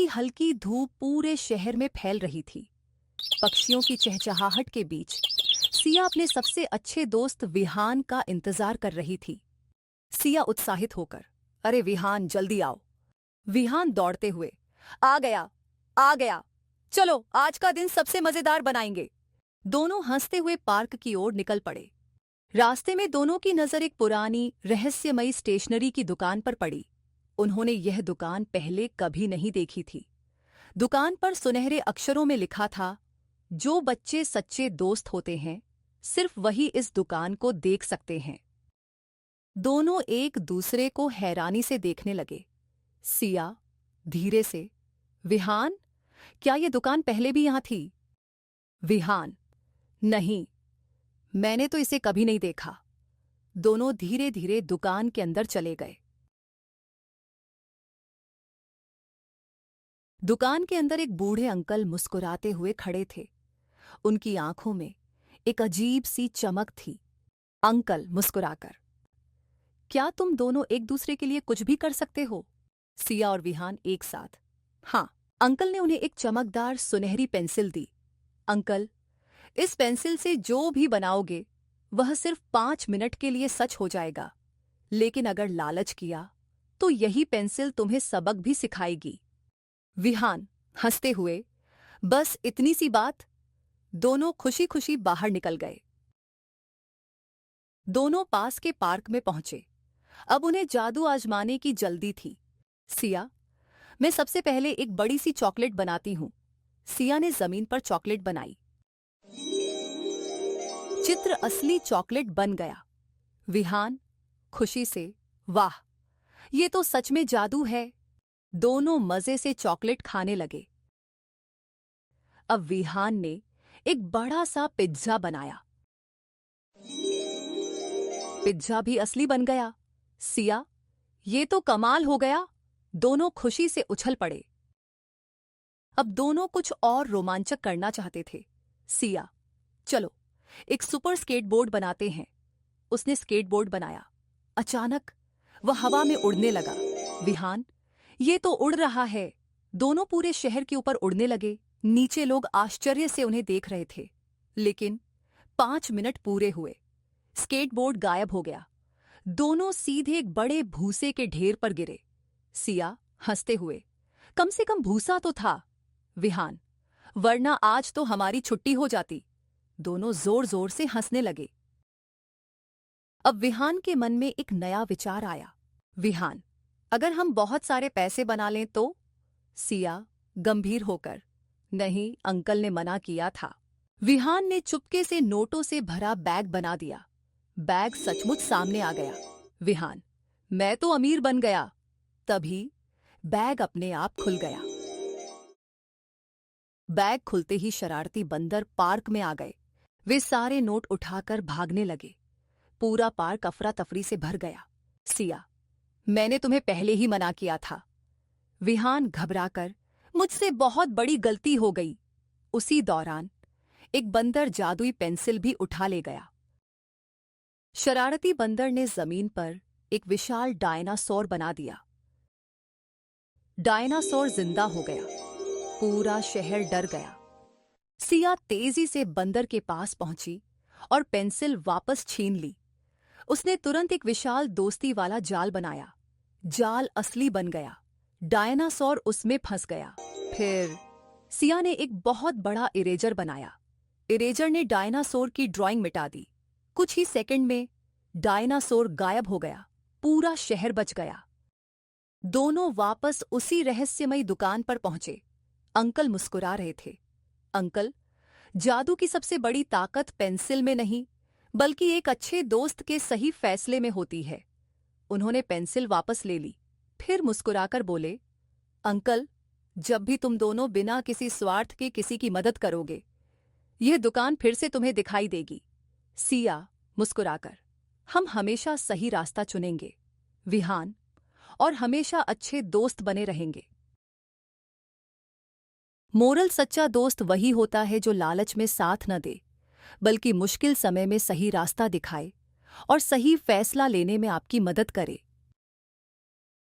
हल्की धूप पूरे शहर में फैल रही थी। पक्षियों की चहचहाहट के बीच सिया अपने सबसे अच्छे दोस्त विहान का इंतजार कर रही थी। सिया उत्साहित होकर, अरे विहान जल्दी आओ। विहान दौड़ते हुए, आ गया, आ गया, चलो आज का दिन सबसे मजेदार बनाएंगे। दोनों हंसते हुए पार्क की ओर निकल पड़े। रास्ते में दोनों की नजर एक पुरानी रहस्यमयी स्टेशनरी की दुकान पर पड़ी। उन्होंने यह दुकान पहले कभी नहीं देखी थी। दुकान पर सुनहरे अक्षरों में लिखा था, जो बच्चे सच्चे दोस्त होते हैं सिर्फ वही इस दुकान को देख सकते हैं। दोनों एक दूसरे को हैरानी से देखने लगे। सिया धीरे से, विहान, क्या ये दुकान पहले भी यहां थी? विहान, नहीं, मैंने तो इसे कभी नहीं देखा। दोनों धीरे धीरे दुकान के अंदर चले गए। दुकान के अंदर एक बूढ़े अंकल मुस्कुराते हुए खड़े थे। उनकी आंखों में एक अजीब सी चमक थी। अंकल मुस्कुराकर, क्या तुम दोनों एक दूसरे के लिए कुछ भी कर सकते हो? सिया और विहान एक साथ, हाँ। अंकल ने उन्हें एक चमकदार सुनहरी पेंसिल दी। अंकल, इस पेंसिल से जो भी बनाओगे वह सिर्फ 5 मिनट के लिए सच हो जाएगा, लेकिन अगर लालच किया तो यही पेंसिल तुम्हें सबक भी सिखाएगी। विहान हंसते हुए, बस इतनी सी बात। दोनों खुशी खुशी बाहर निकल गए। दोनों पास के पार्क में पहुंचे। अब उन्हें जादू आजमाने की जल्दी थी। सिया, मैं सबसे पहले एक बड़ी सी चॉकलेट बनाती हूं। सिया ने जमीन पर चॉकलेट बनाई। चित्र असली चॉकलेट बन गया। विहान खुशी से, वाह, ये तो सच में जादू है। दोनों मजे से चॉकलेट खाने लगे। अब विहान ने एक बड़ा सा पिज्जा बनाया। पिज्जा भी असली बन गया। सिया, ये तो कमाल हो गया। दोनों खुशी से उछल पड़े। अब दोनों कुछ और रोमांचक करना चाहते थे। सिया, चलो एक सुपर स्केटबोर्ड बनाते हैं। उसने स्केटबोर्ड बनाया। अचानक वह हवा में उड़ने लगा। विहान, ये तो उड़ रहा है। दोनों पूरे शहर के ऊपर उड़ने लगे। नीचे लोग आश्चर्य से उन्हें देख रहे थे। लेकिन 5 मिनट पूरे हुए, स्केटबोर्ड गायब हो गया। दोनों सीधे एक बड़े भूसे के ढेर पर गिरे। सिया हंसते हुए, कम से कम भूसा तो था। विहान, वरना आज तो हमारी छुट्टी हो जाती। दोनों जोर जोर से हंसने लगे। अब विहान के मन में एक नया विचार आया। विहान, अगर हम बहुत सारे पैसे बना लें तो? सिया गंभीर होकर, नहीं, अंकल ने मना किया था। विहान ने चुपके से नोटों से भरा बैग बना दिया। बैग सचमुच सामने आ गया। विहान, मैं तो अमीर बन गया। तभी बैग अपने आप खुल गया। बैग खुलते ही शरारती बंदर पार्क में आ गए। वे सारे नोट उठाकर भागने लगे। पूरा पार्क अफरा तफरी से भर गया। सिया, मैंने तुम्हें पहले ही मना किया था। विहान घबराकर, मुझसे बहुत बड़ी गलती हो गई। उसी दौरान एक बंदर जादुई पेंसिल भी उठा ले गया। शरारती बंदर ने जमीन पर एक विशाल डायनासोर बना दिया। डायनासोर जिंदा हो गया। पूरा शहर डर गया। सिया तेजी से बंदर के पास पहुंची और पेंसिल वापस छीन ली। उसने तुरंत एक विशाल दोस्ती वाला जाल बनाया। जाल असली बन गया। डायनासोर उसमें फंस गया। फिर सिया ने एक बहुत बड़ा इरेजर बनाया। इरेजर ने डायनासोर की ड्राइंग मिटा दी। कुछ ही सेकंड में डायनासोर गायब हो गया। पूरा शहर बच गया। दोनों वापस उसी रहस्यमयी दुकान पर पहुंचे। अंकल मुस्कुरा रहे थे। अंकल, जादू की सबसे बड़ी ताकत पेंसिल में नहीं, बल्कि एक अच्छे दोस्त के सही फैसले में होती है। उन्होंने पेंसिल वापस ले ली, फिर मुस्कुराकर बोले, अंकल, जब भी तुम दोनों बिना किसी स्वार्थ के किसी की मदद करोगे, यह दुकान फिर से तुम्हें दिखाई देगी। सिया मुस्कुराकर, हम हमेशा सही रास्ता चुनेंगे। विहान, और हमेशा अच्छे दोस्त बने रहेंगे। मोरल, सच्चा दोस्त वही होता है जो लालच में साथ न दे, बल्कि मुश्किल समय में सही रास्ता दिखाए और सही फैसला लेने में आपकी मदद करे।